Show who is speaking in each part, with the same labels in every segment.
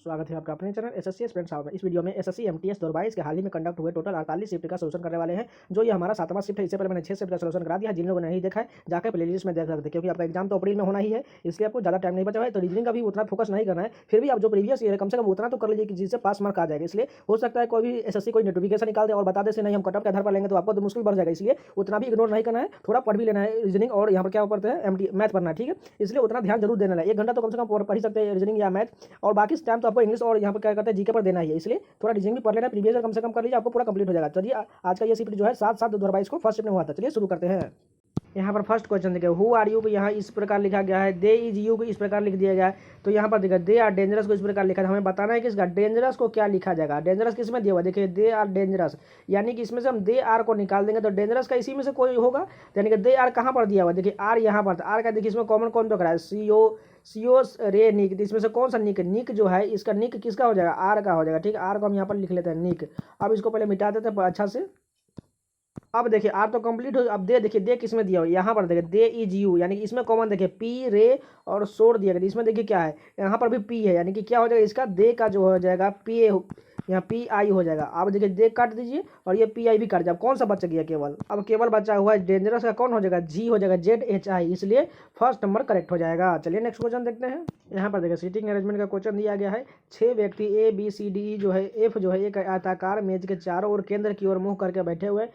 Speaker 1: स्वागत है आपका अपने चैनल एसएससी एस्पिरेंट साहब में। इस वीडियो में एसएससी एमटीएस 2022 के हाल ही में कंडक्ट हुए टोटल 48 शिफ्ट का सोल्यूशन करने वाले हैं। जो ये हमारा 7वां शिफ्ट है, इससे पहले मैंने 6 शिफ्ट का सोल्यूशन करा दिया। जिन लोगों ने नहीं देखा है जाकर प्लेलिस्ट में देख सकते हैं, क्योंकि आपका एग्जाम तो अप्रैल में होना ही है, इसलिए आपको ज़्यादा टाइम नहीं बचा है। तो रीजनिंग का भी उतना फोकस नहीं करना है, फिर भी आप जो प्रीवियस ईयर है कम से कम उतना तो कर लीजिए कि जिससे पास मार्क आ जाएगा। इसलिए हो सकता है कोई भी एसएससी कोई नोटिफिकेशन निकाल दे और बता दे से नहीं हम कट ऑफ के आधार पर लेंगे, तो आपको तो मुश्किल बढ़ जाएगा। इसलिए उतना भी इग्नोर नहीं करना है, थोड़ा पढ़ भी लेना है रीजनिंग, और यहाँ पर क्या पढ़ते हैं एमटी मैथ पढ़ना है, ठीक है। इसलिए उतना ध्यान जरूर देना है। 1 घंटा तो कम से कम पढ़ ही सकते हैं रीजनिंग या मैथ, और बाकी टाइम तो आपको इंग्लिश और यहाँ पर क्या करते हैं जीके पर देना ही है। इसलिए थोड़ा रीजनिंग भी पढ़ लेना, प्रीवियस कम से कम कर लीजिए, आपको पूरा कंप्लीट हो जाएगा। चलिए आज का ये शिफ्ट जो है 7/7/2022 को फर्स्ट शिफ्ट में हुआ था। चलिए शुरू करते हैं। यहाँ पर फर्स्ट क्वेश्चन देखिए, हु आर यू को यहाँ इस प्रकार लिखा गया है, दे इज यू को इस प्रकार लिख दिया गया है। तो यहाँ पर देखिए दे आर डेंजरस को इस प्रकार लिखा है। हमें बताना है कि इसका डेंजरस को क्या लिखा जाएगा। डेंजरस किस में दिया हुआ, देखिए दे आर डेंजरस, यानी कि इसमें से हम दे आर को निकाल देंगे तो डेंजरस का इसी में से कोई होगा। यानी कि दे आर कहाँ पर दिया हुआ, देखिए आर यहाँ पर, आर का देखिए इसमें कॉमन कौन तो करा है, सीओ रे निक, इसमें से कौन सा निक, निक जो है इसका निक किसका हो जाएगा, आर का हो जाएगा, ठीक है। आर को हम यहाँ पर लिख लेते हैं निक। अब इसको पहले मिटा देते हैं अच्छा से। अब देखिए आर तो कंप्लीट हो। अब दे देखिए दे किसमें दिया हो, यहाँ पर देखिए दे इज यू, यानी कि इसमें कॉमन देखिए पी रे और सोर दिया गया। इसमें देखिए क्या है, यहाँ पर भी पी है, यानी कि क्या हो जाएगा इसका दे का जो हो जाएगा पी ए, यहाँ पी आई हो जाएगा। अब देखिए दे काट दीजिए और ये पी आई भी काट जाए। अब कौन सा बच गया केवल, अब केवल बचा हुआ है डेंजरस का कौन हो जाएगा, जी हो जाएगा, जेड एच आई, इसलिए फर्स्ट नंबर करेक्ट हो जाएगा। चलिए नेक्स्ट क्वेश्चन देखते हैं। यहाँ पर देखिए सीटिंग अरेंजमेंट का क्वेश्चन दिया गया है। 6 व्यक्ति ए बी सी डी जो है एफ जो है एक आयताकार मेज के चारों ओर केंद्र की ओर मुंह करके बैठे हुए।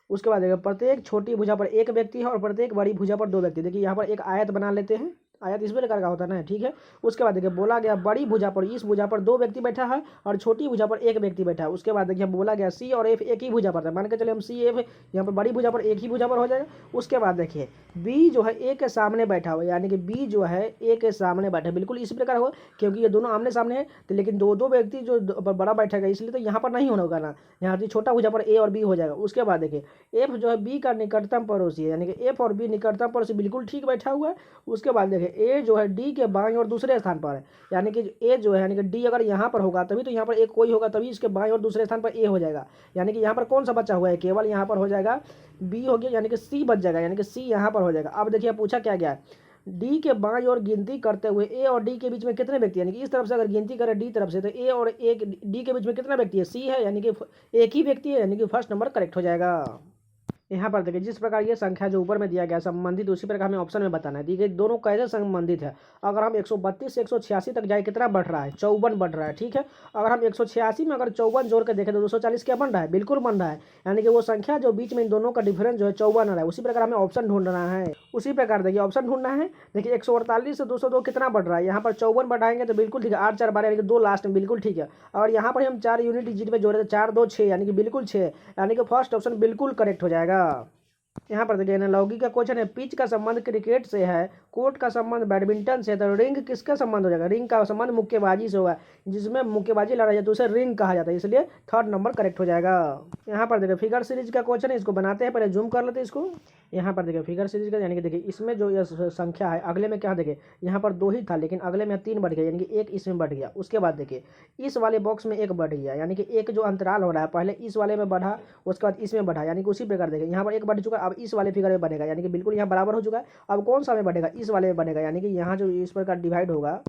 Speaker 1: उसके बाद देखिए प्रत्येक छोटी भुजा पर एक व्यक्ति है और प्रत्येक बड़ी भुजा पर 2 व्यक्ति। देखिए यहाँ पर एक आयत बना लेते हैं, आयत इस प्रकार का होता है ना, ठीक है। उसके बाद देखिए बोला गया बड़ी भुजा पर, इस भुजा पर 2 व्यक्ति बैठा है और छोटी भुजा पर 1 व्यक्ति बैठा है। उसके बाद देखिए बोला गया सी और एफ एक ही भुजा पर था, मान के चले हम सी एफ यहाँ पर बड़ी भुजा पर एक ही भुजा पर हो जाएगा। उसके बाद देखिए बी जो है ए के सामने बैठा हुआ, यानी कि बी जो है ए के सामने बैठा है, बिल्कुल इसी प्रकार हो, क्योंकि ये दोनों आमने सामने है। तो लेकिन दो व्यक्ति जो बड़ा बैठेगा, इसलिए तो यहाँ पर नहीं होगा ना, यहाँ पर छोटा भुजा पर ए और बी हो जाएगा। उसके बाद देखिए एफ जो है बी का निकटतम पड़ोसी है, यानी कि एफ और बी निकटतम पड़ोसी बिल्कुल ठीक बैठा हुआ है। उसके बाद देखिए ए जो है डी के बाईं और दूसरे स्थान पर है, यानी कि ए जो है, यानी कि डी अगर यहाँ पर होगा तभी तो यहाँ पर एक कोई होगा, तभी इसके बाईं और दूसरे स्थान पर ए हो जाएगा। यानी कि यहाँ पर कौन सा बचा हुआ है, केवल यहाँ पर हो जाएगा बी हो गया, यानी कि सी बच जाएगा, यानी कि सी यहाँ पर हो जाएगा। अब देखिए पूछा क्या गया है, डी के बाईं ओर गिनती करते हुए ए और डी के बीच में कितने व्यक्ति, यानी कि इस तरफ से अगर गिनती करें डी तरफ से तो ए और एक डी के बीच में कितना व्यक्ति है, सी है, यानी कि एक ही व्यक्ति है, यानी कि फर्स्ट नंबर करेक्ट हो जाएगा। यहाँ पर देखिए जिस प्रकार ये संख्या जो ऊपर में दिया गया संबंधित, उसी प्रकार हमें ऑप्शन में बताना है। देखिए दोनों कैसे संबंधित है। अगर हम 132 से 186 तक जाए कितना बढ़ रहा है, 54 बढ़ रहा है, ठीक है। अगर हम 186 में अगर 54 जोड़ के देखें तो 240 क्या बन रहा है, बिल्कुल बन रहा है, यानी कि वो संख्या जो बीच में इन दोनों का डिफरेंस जो है 54 आ रहा है। उसी प्रकार हमें ऑप्शन ढूंढना है। उसी प्रकार देखिए ऑप्शन ढूंढना है। देखिए 148 से 202 कितना बढ़ रहा है, यहाँ पर 54 बढ़ाएंगे तो बिल्कुल ठीक है, 8 4 12 यानी कि 2 लास्ट में बिल्कुल ठीक है। और यहाँ पर हम 4 यूनिट डिजिट में जोड़े तो 4 2 6, यानी कि बिल्कुल 6, यानी कि फर्स्ट ऑप्शन बिल्कुल करेक्ट हो जाएगा। यहाँ पर देखिए एनालॉजी का क्वेश्चन है, पिच का संबंध क्रिकेट से है, कोर्ट का संबंध बैडमिंटन से है, तो रिंग किसका संबंध हो जाएगा, रिंग का संबंध मुक्केबाजी से होगा। जिसमें मुक्केबाजी लड़ा जाए तो उसे रिंग कहा जाता है, इसलिए थर्ड नंबर करेक्ट हो जाएगा। यहाँ पर देखिए फिगर सीरीज का क्वेश्चन है, इसको बनाते हैं, पहले जूम कर लेते हैं इसको। यहाँ पर देखिए फिगर सीरीज का, यानी कि देखिए इसमें जो यह संख्या है, अगले में क्या देखिए यहाँ पर 2 ही था, लेकिन अगले में 3 बढ़ गया, यानी कि 1 इसमें बढ़ गया। उसके बाद देखिए इस वाले बॉक्स में 1 बढ़ गया, यानी कि एक जो अंतराल हो रहा है, पहले इस वाले में बढ़ा, उसके बाद इसमें बढ़ा, यानी कि उसी प्रकार देखिए यहाँ पर 1 बढ़ चुका, अब इस वाले फिगर में बनेगा, यानी कि बिल्कुल यहाँ बराबर हो चुका है। अब कौन सा में बढ़ेगा, इस वाले में बनेगा, यानी कि यहाँ जो इस प्रकार डिवाइड होगा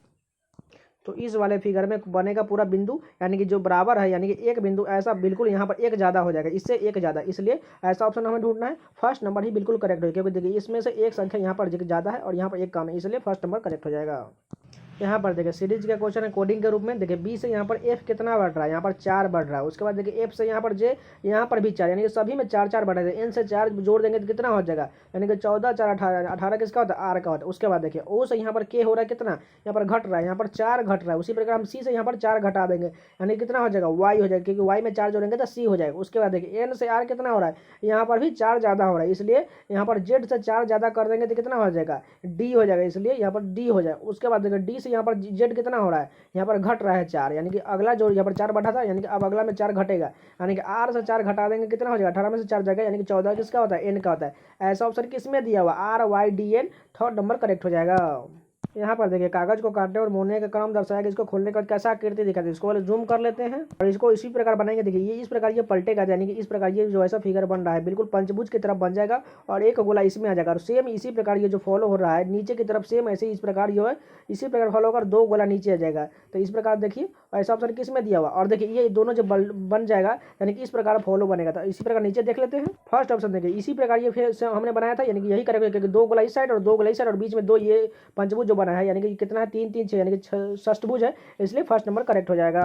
Speaker 1: तो इस वाले फिगर में बनेगा पूरा बिंदु, यानी कि जो बराबर है, यानी कि एक बिंदु ऐसा बिल्कुल यहाँ पर 1 ज़्यादा हो जाएगा, इससे 1 ज़्यादा, इसलिए ऐसा ऑप्शन हमें ढूंढना है। फर्स्ट नंबर ही बिल्कुल करेक्ट हो, क्योंकि देखिए इसमें से एक संख्या यहाँ पर ज़्यादा है और यहाँ पर 1 कम है, इसलिए फर्स्ट नंबर करेक्ट हो जाएगा। यहाँ पर देखिए सीरीज का क्वेश्चन है कोडिंग के रूप में। देखिए बी से यहाँ पर एफ कितना बढ़ रहा है, यहाँ पर 4 बढ़ रहा है। उसके बाद देखिए एफ से यहाँ पर जे, यहाँ पर भी 4, यानी कि सभी में 4 4 बढ़ रहे हैं। एन से 4 जोड़ देंगे तो कितना हो जाएगा, यानी कि 14 4 18, 18 किसका होता है, आर का होता है। उसके बाद देखिए ओ से यहाँ पर के हो रहा है कितना, यहाँ पर घट रहा है, यहाँ पर 4 घट रहा है। उसी प्रकार हम सी से यहाँ पर 4 घटा देंगे, यानी कितना हो जाएगा, वाई हो जाएगा, क्योंकि वाई में 4 जोड़ेंगे तो सी हो जाएगा। उसके बाद देखिए एन से आर कितना हो रहा है, यहाँ पर भी 4 ज़्यादा हो रहा है, इसलिए यहाँ पर जेड से 4 ज़्यादा कर देंगे तो कितना हो जाएगा, डी हो जाएगा, इसलिए यहाँ पर डी हो जाएगा। उसके बाद देखिए डी से यहाँ पर जेड कितना हो रहा है, यहाँ पर घट रहा है 4, यानी कि अगला जो यहाँ पर 4 बढ़ा था, यानी कि अब अगला में 4 घटेगा, यानी कि आर से 4 घटा देंगे कितना हो जाएगा, 18 में से 4 जाएगा, यानी कि 14 किसका होता है, एन का होता है। ऐसा ऑप्शन किस में दिया हुआ, R Y D N, third number correct हो जाएगा। यहाँ पर देखिए कागज को काटने और मोड़ने का क्रम दर्शाया गया। इसको खोलने के बाद कैसा आकृति दिखा है, इसको वाले जूम कर लेते हैं और इसको इसी प्रकार बनाएंगे। देखिए ये इस प्रकार ये पलटेगा, यानी कि इस प्रकार ये जो ऐसा फिगर बन रहा है बिल्कुल पंचभुज की तरफ बन जाएगा और एक गोला इसमें आ जाएगा। और सेम इसी प्रकार ये जो फॉलो हो रहा है नीचे की तरफ सेम ऐसे इस प्रकार जो है इसी प्रकार फॉलो होकर दो गोला नीचे आ जाएगा। तो इस प्रकार देखिए ऐसा ऑप्शन किस में दिया हुआ, और देखिए ये दोनों जब बन जाएगा यानी कि इस प्रकार फॉलो बनेगा। तो इसी प्रकार नीचे देख लेते हैं। फर्स्ट ऑप्शन देखिए इसी प्रकार ये फिर से हमने बनाया था, यानी कि यही करेंगे क्योंकि दो गोला इस साइड और दो गोला इस साइड और बीच में दो ये पंचभुज जो बना है, यानी कि कितना है 3 3 6, यानी कि षष्ठभुज है, इसलिए फर्स्ट नंबर करेक्ट हो जाएगा।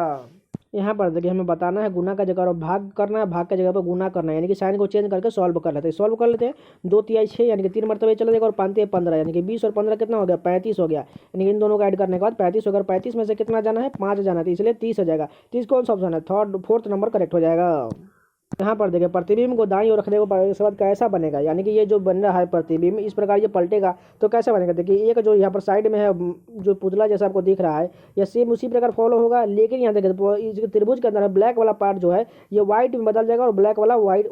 Speaker 1: यहाँ पर देखिए हमें बताना है गुना का जगह और भाग करना है, भाग का जगह पर गुना करना है, यानी कि साइन को चेंज करके सॉल्व कर लेते हैं। सॉल्व कर लेते हैं 2 तिहाई 6 यानी कि 3 मरतबे चला जाएगा और 5 तिहाई 15 यानी कि 20 और 15 कितना हो गया 35 हो गया, यानी कि इन दोनों को ऐड करने के बाद 35 होगा। 35 में से कितना जाना है 5 जाना है, तो इसलिए 30 हो जाएगा। 30 कौन सा ऑप्शन है, फोर्थ नंबर करेक्ट हो जाएगा। यहाँ पर देखिए प्रतिबिंब को दाईं ओर रखने के बाद कैसा बनेगा, यानी कि ये जो बन रहा है प्रतिबिंब इस प्रकार ये पलटेगा तो कैसा बनेगा। देखिए एक जो यहाँ पर साइड में है जो पुतला जैसा आपको दिख रहा है ये सेम उसी प्रकार फॉलो होगा, लेकिन यहाँ देखिए त्रिभुज के अंदर ब्लैक वाला पार्ट जो है ये व्हाइट में बदल जाएगा और ब्लैक वाला व्हाइट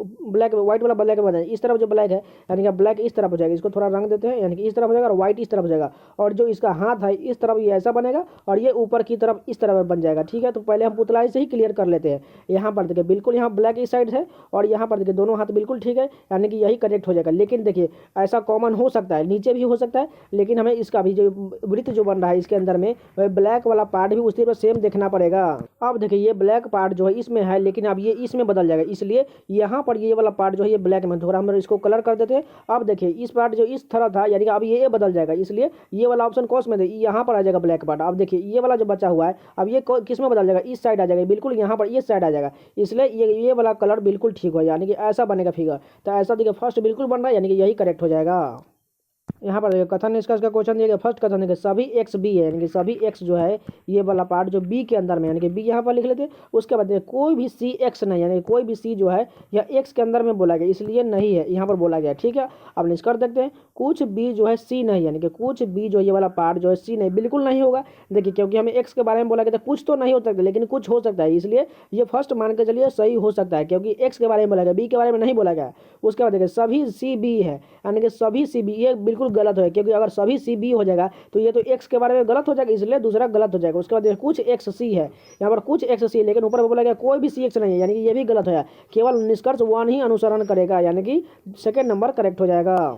Speaker 1: वाला ब्लैक में बदल जाएगा। इस तरफ जो ब्लैक है यानी कि ब्लैक इस तरफ हो जाएगा, इसको थोड़ा रंग देते हैं, यानी कि इस तरफ हो जाएगा और व्हाइट इस तरफ हो जाएगा। और जो इसका हाथ है इस तरफ ये ऐसा बनेगा और ये ऊपर की तरफ इस तरफ बन जाएगा। ठीक है, तो पहले हम पुतला से ही क्लियर कर लेते हैं। यहाँ पर देखिए बिल्कुल यहाँ ब्लैक इस साइड है और यहाँ पर देखिए दोनों हाथ बिल्कुल ठीक है, यानी कि यही करेक्ट हो जाएगा। लेकिन देखिए ऐसा कॉमन हो सकता है, नीचे भी हो सकता है, लेकिन हमें इसका भी जो वृत्त जो बन रहा है इसके अंदर में ब्लैक वाला पार्ट भी उसी पर सेम देखना पड़ेगा। अब देखिए ये ब्लैक पार्ट जो है इसमें है, लेकिन अब ये इसमें बदल जाएगा, इसलिए यहाँ पर ये वाला पार्ट जो है ये ब्लैक में, थोड़ा हम इसको कलर कर देते हैं। अब देखिए इस पार्ट जो इस तरह था यानी कि अब ये बदल जाएगा, इसलिए ये वाला ऑप्शन कौन में यहाँ पर आ जाएगा ब्लैक पार्ट। अब देखिए ये वाला जो बचा हुआ है अब ये किस में बदल जाएगा, इस साइड आ जाएगा, बिल्कुल यहाँ पर इस साइड आ जाएगा, इसलिए ये वाला कलर बिल्कुल ठीक हो, यानी कि ऐसा बनेगा फिगर। तो ऐसा देखिए फर्स्ट बिल्कुल बन रहा है, यानी कि यही करेक्ट हो जाएगा। यहाँ पर देखिए कथन निष्कर्ष का क्वेश्चन दिया गया। फर्स्ट कथन देखिए सभी एक्स बी है, यानी कि सभी एक्स जो है ये वाला पार्ट जो बी के अंदर में, यानी कि बी यहाँ पर लिख लेते हैं। उसके बाद देखिए कोई भी सी एक्स नहीं, यानी कोई भी सी जो है यह एक्स के अंदर में बोला गया, इसलिए नहीं है यहाँ पर बोला गया। ठीक है, अब निष्कर्ष देखते हैं। कुछ बी जो है सी नहीं, यानी कि कुछ बी जो ये वाला पार्ट जो है सी नहीं, बिल्कुल नहीं होगा। देखिए क्योंकि हमें एक्स के बारे में बोला गया था, कुछ तो नहीं हो सकता लेकिन कुछ हो सकता है, इसलिए ये फर्स्ट मान के चलिए सही हो सकता है, क्योंकि एक्स के बारे में बोला गया, बी के बारे में नहीं बोला गया। उसके बाद देखिए सभी सी बी है, यानी कि सभी सी बी, ये बिल्कुल गलत है, क्योंकि अगर सभी सी बी हो जाएगा तो ये तो एक्स के बारे में गलत हो जाएगा, इसलिए दूसरा गलत हो जाएगा। उसके बाद कुछ एक्स सी है, यहाँ पर कुछ एक्स सी, लेकिन ऊपर बोला गया कोई भी सी एक्स नहीं है, यानी कि ये भी गलत है। केवल निष्कर्ष 1 ही अनुसरण करेगा, यानी कि सेकेंड नंबर करेक्ट हो जाएगा।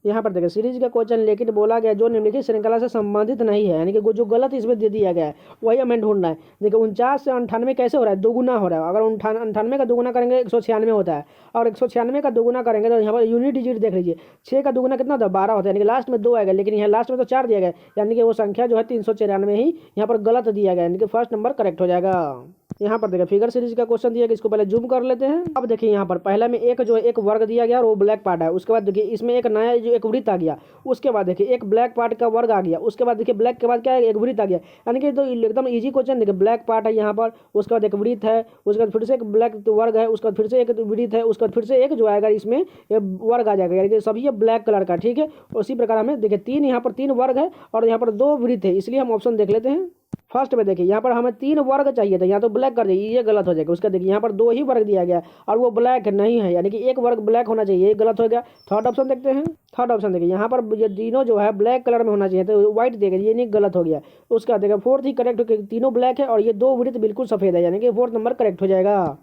Speaker 1: यहाँ पर देखिए सीरीज का क्वेश्चन लेकिन बोला गया जो निम्नलिखित श्रृंखला से संबंधित नहीं है, यानी कि जो गलत इसमें दे दिया गया है वही हमें ढूंढना है। देखिए 49 से 98 कैसे हो रहा है, दोगुना हो रहा है। अगर 98 का दोगुना करेंगे 196 होता है, और 196 का दोगुना करेंगे तो यहाँ पर यूनिट डिजिट देख लीजिए, 6 का दोगुना कितना होता है 12 होता है, यानी कि लास्ट में 2 आएगा, लेकिन यहाँ लास्ट में तो 4 दिया गया, यानी कि वो संख्या जो है 394 ही यहाँ पर गलत दिया गया, यानी कि फर्स्ट नंबर करेक्ट हो जाएगा। यहाँ पर देखिए फिगर सीरीज का क्वेश्चन दिया गया, इसको पहले जूम कर लेते हैं। अब देखिए यहाँ पर पहला में एक जो है एक वर्ग दिया गया और वो ब्लैक पार्ट है। उसके बाद देखिए इसमें एक नया जो एक वृत्त आ गया, उसके बाद देखिए एक ब्लैक पार्ट का वर्ग आ गया, उसके बाद देखिए ब्लैक के बाद क्या है एक वृत्त आ गया, यानी कि तो एकदम इजी क्वेश्चन। देखिए ब्लैक पार्ट है यहाँ पर, उसके बाद एक वृत्त है, उसके बाद फिर से एक ब्लैक वर्ग है, उसके बाद फिर से एक वृत्त है, उसके बाद फिर से एक जो आएगा इसमें वर्ग आ जाएगा, यानी कि सभी ये ब्लैक कलर का। ठीक है, उसी प्रकार हमें देखिए 3 यहाँ पर 3 वर्ग है और यहाँ पर 2 वृत्त है, इसलिए हम ऑप्शन देख लेते हैं। फर्स्ट में देखिए यहाँ पर हमें 3 वर्ग चाहिए था, यहाँ तो ब्लैक कर दिए, ये गलत हो जाएगा। उसका देखिए यहाँ पर 2 ही वर्ग दिया गया और वो ब्लैक नहीं है, यानी कि एक वर्ग ब्लैक होना चाहिए, ये गलत हो गया। थर्ड ऑप्शन देखते हैं। थर्ड ऑप्शन देखिए यहाँ पर ये तीनों जो है ब्लैक कलर में होना चाहिए, तो व्हाइट देगा, ये नहीं गलत हो गया। उसका देखिए फोर्थ ही करेक्ट, तीनों ब्लैक है और ये 2 वृत्त बिल्कुल सफेद है, यानी कि फोर्थ नंबर करेक्ट हो जाएगा।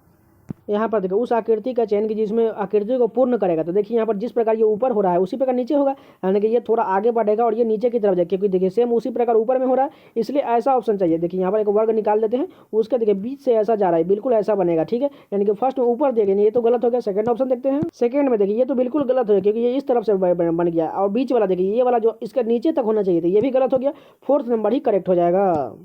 Speaker 1: यहाँ पर देखो उस आकृति का चयन की जिसमें आकृति को पूर्ण करेगा, तो देखिए यहाँ पर जिस प्रकार ये ऊपर हो रहा है उसी प्रकार नीचे होगा, यानी कि ये थोड़ा आगे बढ़ेगा और ये नीचे की तरफ जाएगा, क्योंकि देखिए सेम उसी प्रकार ऊपर में हो रहा है, इसलिए ऐसा ऑप्शन चाहिए। देखिए यहाँ पर एक वर्ग निकाल देते हैं, उसका देखिए बीच से ऐसा जा रहा है, बिल्कुल ऐसा बनेगा। ठीक है, यानी कि फर्स्ट में ऊपर देंगे, ये तो गलत हो गया। सेकंड ऑप्शन देखते हैं। सेकंड में देखिए ये तो बिल्कुल गलत हो गया, क्योंकि ये इस तरफ से बन गया, और बीच वाला देखिए ये वाला जो इसका नीचे तक होना चाहिए था, ये भी गलत हो गया। फोर्थ नंबर ही करेक्ट हो जाएगा।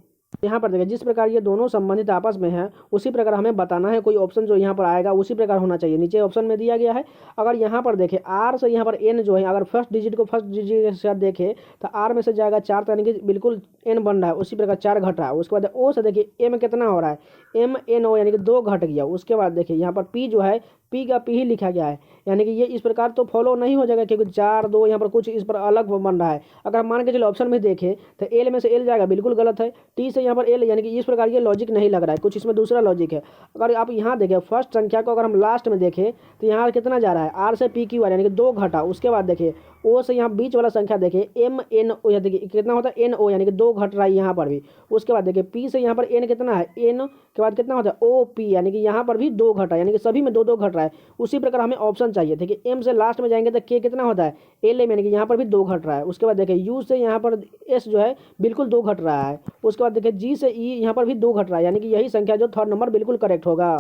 Speaker 1: यहाँ पर देखिए जिस प्रकार ये दोनों संबंधित आपस में हैं उसी प्रकार हमें बताना है कोई ऑप्शन जो यहाँ पर आएगा उसी प्रकार होना चाहिए, नीचे ऑप्शन में दिया गया है। अगर यहाँ पर देखें आर से यहाँ पर एन जो है, अगर फर्स्ट डिजिट को फर्स्ट डिजिट के साथ देखें तो आर में से जाएगा 4, यानी कि बिल्कुल एन बन रहा है, उसी प्रकार 4 घट रहा है। उसके बाद ओ से देखिए एम कितना हो रहा है, एम एन ओ, यानी कि 2 घट गया। उसके बाद देखिए यहाँ पर पी जो है पी का पी ही लिखा गया है, यानी कि ये इस प्रकार तो फॉलो नहीं हो जाएगा, क्योंकि 4 2 यहाँ पर कुछ इस पर अलग बन रहा है। अगर हम मान के चलो ऑप्शन में देखें तो एल में से एल जाएगा, बिल्कुल गलत है। टी से यहाँ पर एल, यानी कि इस प्रकार ये लॉजिक नहीं लग रहा है, कुछ इसमें दूसरा लॉजिक है। अगर आप यहाँ देखें फर्स्ट संख्या को अगर हम लास्ट में देखें तो यहाँ कितना जा रहा है, आर से पी क्यू आर, यानी कि 2 घटा। उसके बाद देखिए ओ से यहाँ बीच वाला संख्या देखिए एम एन ओ, या देखिए कितना होता है एन ओ, यानी कि 2 घट रहा है यहाँ पर भी। उसके बाद देखिए पी से यहाँ पर एन कितना है, एन के बाद कितना होता है ओ पी, यानी कि यहाँ पर भी 2 घट रहा है, यानी कि सभी में 2 घट रहा है। उसी प्रकार हमें ऑप्शन चाहिए। देखिए एम से लास्ट में जाएंगे तो के कितना होता है एल एम, यानी कि यहाँ पर भी 2 घट रहा है। उसके बाद देखिए यू से यहाँ पर एस जो है बिल्कुल 2 घट रहा है। उसके बाद देखिए जी से ई यहाँ पर भी 2 घट रहा है, यानी कि यही संख्या जो थर्ड नंबर बिल्कुल करेक्ट होगा।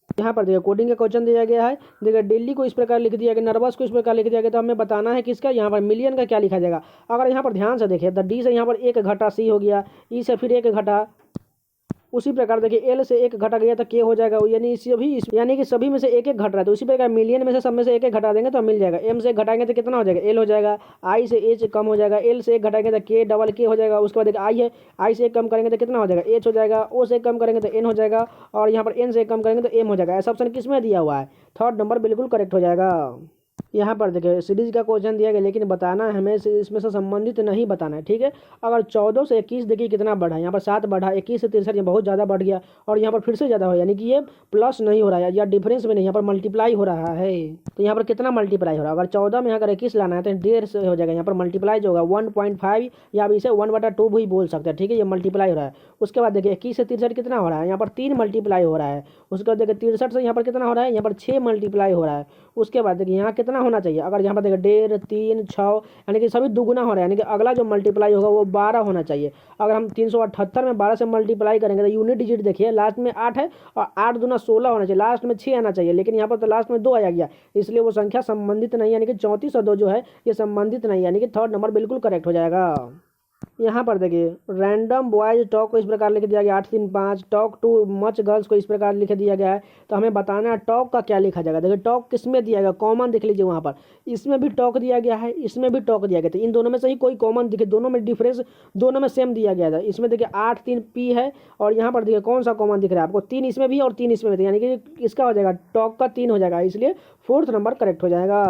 Speaker 1: यहाँ पर देखिए कोडिंग का क्वेश्चन दिया गया है। देखिए दिल्ली को इस प्रकार लिख दिया गया, नर्वस को इस प्रकार लिख दिया गया, तो हमें बताना है कि इसका यहाँ पर मिलियन का क्या लिखा जाएगा। अगर यहाँ पर ध्यान से देखिए तो डी से यहाँ पर 1 घटा, सी हो गया, ई से फिर 1 घटा, उसी प्रकार देखिए एल से 1 घटा गया तो के हो जाएगा, यानी कि सभी में से 1 घट रहा है, तो उसी प्रकार मिलियन में से सब में से 1 घटा देंगे तो मिल जाएगा। एम से घटाएंगे तो कितना हो जाएगा एल हो जाएगा, आई से एच कम हो जाएगा, एल से 1 घटाएंगे तो के डबल के हो जाएगा। उसके बाद देखिए आई है, आई से 1 कम करेंगे तो कितना हो जाएगा एच हो जाएगा, ओ से 1 कम करेंगे तो एन हो जाएगा, और यहाँ पर एन से 1 कम करेंगे तो एम हो जाएगा। ऐसा ऑप्शन किस में दिया हुआ है, थर्ड नंबर बिल्कुल करेक्ट हो जाएगा। यहाँ पर देखिए सीरीज का क्वेश्चन दिया गया, लेकिन बताना है हमें इसमें से संबंधित नहीं बताना है, ठीक है। अगर 14 से 21 देखिए कितना बढ़ा, यहाँ पर 7 बढ़ा, 21 से 63 ये बहुत ज़्यादा बढ़ गया, और यहाँ पर फिर से ज़्यादा हो, यानी कि ये प्लस नहीं हो रहा है या डिफरेंस में नहीं, यहाँ पर मल्टीप्लाई हो रहा है। तो यहाँ पर कितना मल्टीप्लाई हो रहा है, अगर 14 में अगर 21 लाना है तो 1.5 से हो जाएगा, यहाँ पर मल्टीप्लाई जो होगा 1.5, या आप इसे 1/2 भी बोल सकते हैं, ठीक है। ये मल्टीप्लाई हो रहा है। उसके बाद देखिए 21 से 63 कितना हो रहा है, यहाँ पर 3 मल्टीप्लाई हो रहा है। उसके बाद देखिए 63 से यहाँ पर कितना हो रहा है, यहाँ पर 6 मल्टीप्लाई हो रहा है। उसके बाद देखिए यहाँ कितना होना चाहिए, अगर यहाँ पर देखिए 1.5, 3, 6, यानी कि सभी दुगुना हो रहा है, यानी कि अगला जो मल्टीप्लाई होगा वो 12 होना चाहिए। अगर हम 378 में 12 से मल्टीप्लाई करेंगे तो यूनिट डिजिट देखिए लास्ट में 8 है, और 8 दूना 16 होना चाहिए, लास्ट में 6 आना चाहिए, लेकिन यहाँ पर तो लास्ट में 2 आ गया, इसलिए वो संख्या संबंधित नहीं, यानी कि 34 और 2 जो है ये संबंधित नहीं, यानी कि थर्ड नंबर बिल्कुल करेक्ट हो जाएगा। यहाँ पर देखिए रैंडम बॉयज टॉक को इस प्रकार लिख दिया गया 835, टॉक टू मच गर्ल्स को इस प्रकार लिख दिया गया है। तो हमें बताना है टॉक का क्या लिखा जाएगा। देखिए टॉक किस में दिया गया, कॉमन देख लीजिए, वहाँ पर इसमें भी टॉक दिया गया है, इसमें भी टॉक दिया गया, तो इन दोनों में से ही कोई कॉमन दिखे, दोनों में डिफरेंस, दोनों में सेम दिया गया था। इसमें देखिए 8 3 पी है, और यहाँ पर देखिए कौन सा कॉमन दिख रहा है आपको, 3 इसमें भी और 3 इसमें भी, यानी कि इसका हो जाएगा टॉक का 3 हो जाएगा, इसलिए फोर्थ नंबर करेक्ट हो जाएगा।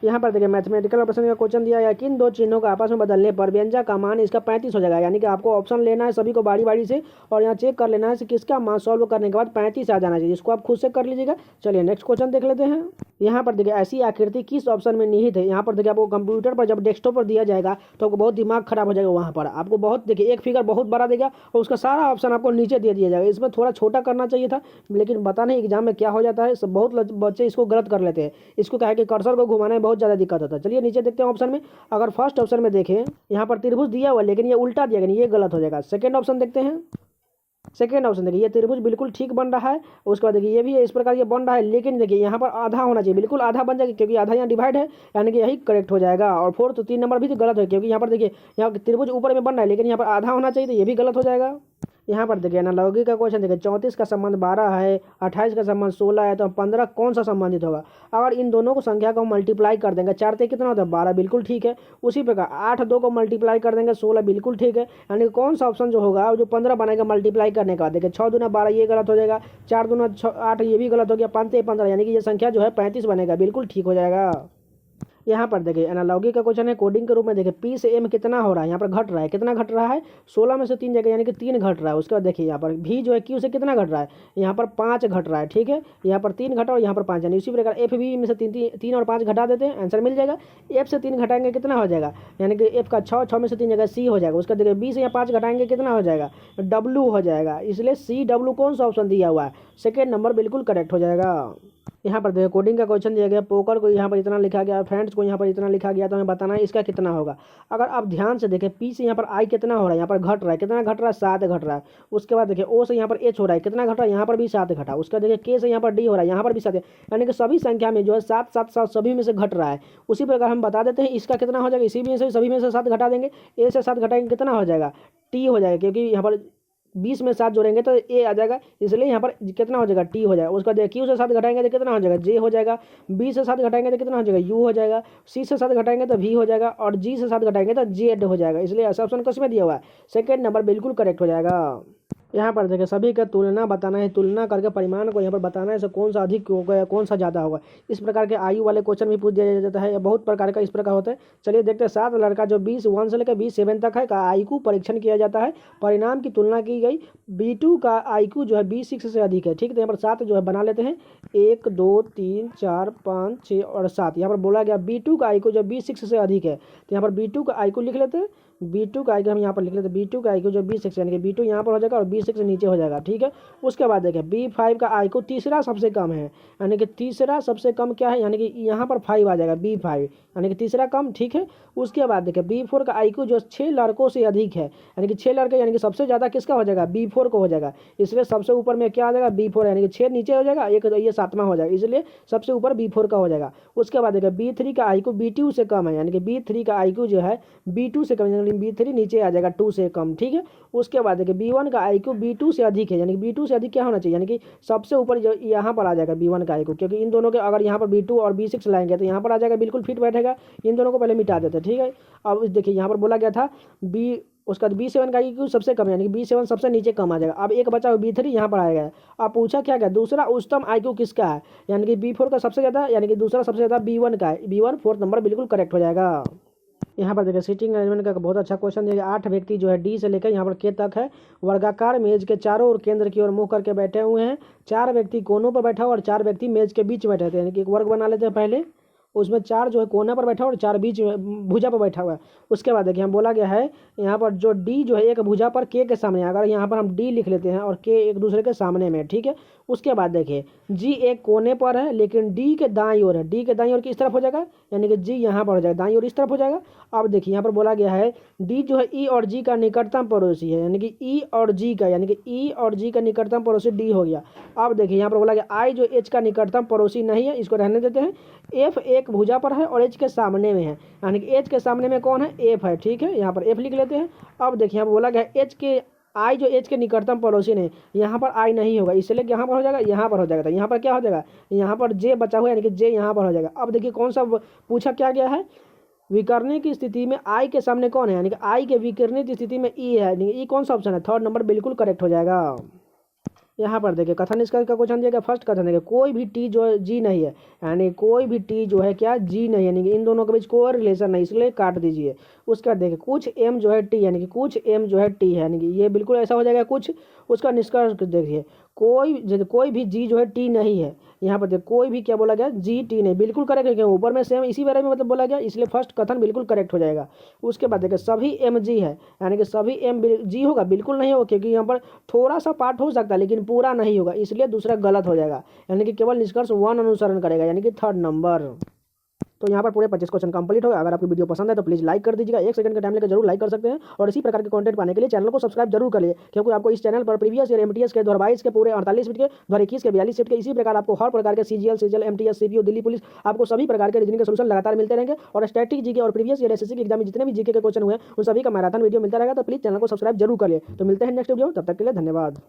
Speaker 1: यहाँ पर देखिए मैथमेटिकल ऑपरेशन का क्वेश्चन दिया गया, किन 2 चिन्हों को आपस में बदलने पर व्यंजक का मान इसका 35 हो जाएगा। यानी कि आपको ऑप्शन लेना है सभी को बारी बारी से, और यहाँ चेक कर लेना है कि किसका मान सॉल्व करने के बाद 35 आ जाना चाहिए, इसको आप खुद से कर लीजिएगा। चलिए नेक्स्ट क्वेश्चन देख लेते हैं। यहाँ पर देखिए ऐसी आकृति किस ऑप्शन में निहित है। यहाँ पर देखिए आपको कंप्यूटर पर जब डेस्कटॉप पर दिया जाएगा तो आपको बहुत दिमाग खराब हो जाएगा, वहाँ पर आपको बहुत देखिए एक फिगर बहुत बड़ा देगा और उसका सारा ऑप्शन आपको नीचे दे दिया जाएगा। इसमें थोड़ा छोटा करना चाहिए था, लेकिन पता नहीं एग्जाम में क्या हो जाता है, बहुत बच्चे इसको गलत कर लेते हैं। इसको क्या है कि कर्सर को घुमाने में बहुत ज़्यादा दिक्कत होता है। चलिए नीचे देखते हैं ऑप्शन में। अगर फर्स्ट ऑप्शन में देखें यहाँ पर त्रिभुज दिया हुआ, लेकिन ये उल्टा दिया गया, ये गलत हो जाएगा। सेकंड ऑप्शन देखते हैं। सेकेंड ऑप्शन देखिए ये त्रिभुज बिल्कुल ठीक बन रहा है। उसके बाद देखिए ये भी इस प्रकार ये बन रहा है, लेकिन देखिए यहाँ पर आधा होना चाहिए, बिल्कुल आधा बन जाएगा, क्योंकि आधा यहाँ डिवाइड है, यानी कि यही करेक्ट हो जाएगा। और फोर्थ 3 नंबर भी तो गलत है, क्योंकि यहाँ पर देखिए यहाँ त्रिभुज ऊपर में बन रहा है, लेकिन यहाँ पर आधा होना चाहिए, तो ये भी गलत हो जाएगा। यहाँ पर देखिए एनालॉजी का क्वेश्चन देखिए 34 का संबंध 12 है, 28 का संबंध 16 है, तो 15 कौन सा संबंधित होगा। अगर इन दोनों को संख्या को मल्टीप्लाई कर देंगे, 4 से कितना होता है 12, बिल्कुल ठीक है। उसी प्रकार 8 2 को मल्टीप्लाई कर देंगे 16, बिल्कुल ठीक है। यानी कौन सा ऑप्शन जो होगा जो 15 बनेगा मल्टीप्लाई करने का। देखिए 6 दूना 12 ये गलत हो जाएगा, 4 दूना 8 ये भी गलत हो गया, 5 से 15, यानी कि ये संख्या जो है 35 बनेगा, बिल्कुल ठीक हो जाएगा। यहाँ पर देखिए एनालॉजी का क्वेश्चन है कोडिंग के रूप में। देखिए पी से एम कितना हो रहा है, यहाँ पर घट रहा है, कितना घट रहा है 16 में से 3 जगह, यानी कि 3 घट रहा है। उसके बाद देखिए यहाँ पर भी जो है क्यू से कितना घट रहा है, यहाँ पर 5 घट रहा है, ठीक है। यहाँ पर 3 घटा और यहाँ पर 5, यानी इसी प्रकार एफ भी में से 3 और 5 घटा देते हैं, आंसर मिल जाएगा। एफ से 3 घटाएंगे कितना हो जाएगा, यानी कि एफ का 6 में से 3 जगह सी हो जाएगा। उसका देखिए बी से यहाँ 5 घटाएंगे कितना हो जाएगा, डब्लू हो जाएगा, इसलिए सी डब्लू कौन सा ऑप्शन दिया हुआ है, सेकेंड नंबर बिल्कुल करेक्ट हो जाएगा। यहाँ पर देखिए कोडिंग का क्वेश्चन दिया गया, पोकर को यहाँ पर इतना लिखा गया, फ्रेंड्स को यहाँ पर इतना लिखा गया, तो हमें बताना है इसका कितना होगा। अगर आप ध्यान से देखें पी से यहाँ पर आई कितना हो रहा है, यहाँ पर घट रहा है, कितना घट रहा है 7 घट रहा है। उसके बाद देखिए ओ से यहाँ पर एच हो रहा है, कितना घट रहा है, यहाँ पर भी 7 घटा। उसका देखिए के से यहाँ पर डी हो रहा है, यहाँ पर भी 7, यानी कि सभी संख्या में जो है 7 7 7 सभी में से घट रहा है। उसी प्रकार हम बता देते हैं इसका कितना हो जाएगा, इसी में से सभी में से 7 घटा देंगे, ए से 7 घटाएंगे कितना हो जाएगा, टी हो जाएगा, क्योंकि यहाँ पर 20 में 7 जोड़ेंगे तो ए आ जाएगा, इसलिए यहाँ पर कितना हो जाएगा टी हो जाएगा। उसका देखिए क्यू से 7 घटाएंगे तो कितना हो जाएगा जे हो जाएगा, बी से 7 घटाएंगे तो कितना हो जाएगा यू हो जाएगा, सी से 7 घटाएंगे तो वी हो जाएगा, और जी से 7 घटाएंगे तो जेड हो जाएगा। इसलिए ऐसा ऑप्शन किस में दिया हुआ है, सेकेंड नंबर बिल्कुल करेक्ट हो जाएगा। यहाँ पर देखिए सभी का तुलना बताना है, तुलना करके परिमाण को यहाँ पर बताना है, से कौन सा अधिक होगा या कौन सा ज़्यादा होगा। इस प्रकार के आयु वाले क्वेश्चन भी पूछ दिया जाता है, या बहुत प्रकार का इस प्रकार होता है। चलिए देखते हैं, 7 लड़का जो 20 से लेकर 20 तक है का आईक्यू परीक्षण किया जाता है, परिणाम की तुलना की गई। B2 का आईक्यू जो है B6 से अधिक है। ठीक है, तो यहाँ पर 7 जो है बना लेते हैं, 1 2 3 4 5 6 और 7। यहाँ पर बोला गया B2 का आईक्यू जो B6 से अधिक है, तो यहाँ पर B2 का आईक्यू लिख लेते हैं। B2 का आईक्यू हम यहाँ पर लिख लेते हैं, B2 का आईक्यू जो B6 यानी कि B2 यहाँ पर हो जाएगा और B6 नीचे हो जाएगा। ठीक है, उसके बाद देखिए B5 का आईक्यू तीसरा सबसे कम है, यानी कि तीसरा सबसे कम क्या है, यानी कि यहाँ पर 5 आ जाएगा, B5 यानी कि तीसरा कम। ठीक है, उसके बाद देखिए B4 का आईक्यू जो 6 लड़कों से अधिक है, यानी कि 6 लड़के, यानी कि सबसे ज़्यादा किसका हो जाएगा, B4 को हो जाएगा। इसलिए सबसे ऊपर में क्या आ जाएगा, B4, यानी कि 6 नीचे हो जाएगा, एक ये 7वां हो जाएगा, इसलिए सबसे ऊपर B4 का हो जाएगा। उसके बाद देखिए B3 का आईक्यू B2 से कम है, यानी कि B3 का आईक्यू जो है B2 से कम, यानी B3 नीचे आ जाएगा 2 से कम। ठीक है, उसके बाद देखिए B1 का आईक्यू B2 से अधिक है, यानी कि B2 से अधिक क्या होना चाहिए, यानी कि सबसे ऊपर जो यहाँ पर आ जाएगा B1 का आईक्यू, क्योंकि इन दोनों के अगर यहाँ पर B2 और B6 लाएंगे तो यहाँ पर आ जाएगा, बिल्कुल फिट बैठेगा। इन दोनों को पहले मिटा देते हैं। ठीक है, अब देखिए यहाँ पर बोला गया था उसका B7 का आईक्यू सबसे कम, यानी कि B7 सबसे नीचे कम आ जाएगा। अब एक बचा B3 यहाँ पर आएगा। अब पूछा क्या गया, दूसरा उच्चतम आईक्यू किसका है, यानी कि B4 का सबसे ज़्यादा, यानी कि दूसरा सबसे ज़्यादा B1 का है। B1 4th नंबर बिल्कुल करेक्ट हो जाएगा। यहाँ पर देखिए सीटिंग अरेंजमेंट का बहुत अच्छा क्वेश्चन दिया। 8 व्यक्ति जो है डी से लेकर यहाँ पर के तक है, वर्गाकार मेज के चारों ओर केंद्र की ओर मुंह करके बैठे हुए हैं। 4 व्यक्ति कोनों पर बैठा हुआ और 4 व्यक्ति मेज के बीच बैठे थे, यानी कि एक वर्ग बना लेते हैं पहले। उसमें 4 जो है कोना पर बैठा हुआ और 4 बीच भुजा पर बैठा हुआ है। उसके बाद देखिए हम बोला गया है यहाँ पर जो डी जो है एक भुजा पर के सामने, अगर यहाँ पर हम डी लिख लेते हैं और के एक दूसरे के सामने में। ठीक है, उसके बाद देखिए जी एक कोने पर है लेकिन डी के दाईं ओर है। डी के दाईं ओर किस तरफ हो जाएगा, यानी कि जी यहाँ पर हो जाएगा, दाईं ओर इस तरफ हो जाएगा। अब देखिए यहाँ पर बोला गया है डी जो है ई और जी का निकटतम पड़ोसी है, यानी कि ई और जी का, यानी कि ई और जी का निकटतम पड़ोसी डी हो गया। अब देखिए यहाँ पर बोला गया आई जो एच का निकटतम पड़ोसी नहीं है, इसको रहने देते हैं। एफ एक भुजा पर है और एच के सामने में है, यानी कि एच के सामने में कौन है, एफ है। ठीक है, यहाँ पर एफ लिख लेते हैं। अब देखिए यहाँ पर बोला गया एच के आई जो एच के निकटतम पड़ोसी ने, यहाँ पर आई नहीं होगा, इसलिए यहाँ पर हो जाएगा, यहाँ पर हो जाएगा। तो यहाँ पर क्या हो जाएगा, यहाँ पर जे बचा हुआ है, यानी कि जे यहाँ पर हो जाएगा। अब देखिए कौन सा पूछा क्या गया है, विकर्णी की स्थिति में आई के सामने कौन है, यानी कि आई के विकर्णी की स्थिति में ई है, यानी ई कौन सा ऑप्शन है, 3rd नंबर बिल्कुल करेक्ट हो जाएगा। यहाँ पर देखिए कथन इसका क्वेश्चन दिया गया। फर्स्ट कथन देखिए कोई भी टी जो है जी नहीं है, यानी कोई भी टी जो है क्या जी नहीं है, यानी कि इन दोनों के बीच कोई रिलेशन नहीं, इसलिए काट दीजिए। उसके बाद देखिए कुछ एम जो है टी, यानी कि कुछ एम जो है टी है, यानी कि ये बिल्कुल ऐसा हो जाएगा कुछ। उसका निष्कर्ष देखिए कोई भी जी जो है टी नहीं है। यहाँ पर देखिए कोई भी क्या बोला गया, जी टी नहीं, बिल्कुल करेक्ट है, ऊपर में सेम इसी बारे में मतलब बोला गया, इसलिए फर्स्ट कथन बिल्कुल करेक्ट हो जाएगा। उसके बाद देखिए सभी एम जी है, यानी कि सभी एम जी होगा, बिल्कुल नहीं होगा, क्योंकि यहाँ पर थोड़ा सा पार्ट हो सकता है लेकिन पूरा नहीं होगा, इसलिए दूसरा गलत हो जाएगा, यानी कि केवल निष्कर्ष 1 अनुसरण करेगा, यानी कि 3rd नंबर। तो यहाँ पर पूरे 25 क्वेश्चन कंप्लीट होगा। अगर आपकी वीडियो पसंद है तो प्लीज़ लाइक कर दीजिएगा, 1 सेकंड का टाइम लेकर जरूर लाइक कर सकते हैं। और इसी प्रकार के कंटेंट पाने के लिए चैनल को सब्सक्राइब जरूर करिए, क्योंकि आपको इस चैनल पर प्रीवियस ईयर एमटीएस के 2022 के पूरे 48 शिफ्ट के 2021 के 42 शिफ्ट के, इसी प्रकार आपको हर प्रकार के CGL MTS CPO Delhi police, आपको सभी प्रकार के रीजनिंग के सोल्यूशन लगातार मिलते रहेंगे। और स्टैटिक जीके और प्रीवियस ईयर एसएससी के एग्जाम में जितने भी जीके के क्वेश्चन हुए उन सभी का मैराथन वीडियो मिलता रहेगा, तो प्लीज़ चैनल को सब्सक्राइब जरूर करिए। तो मिलते हैं नेक्स्ट वीडियो, तब तक के लिए धन्यवाद।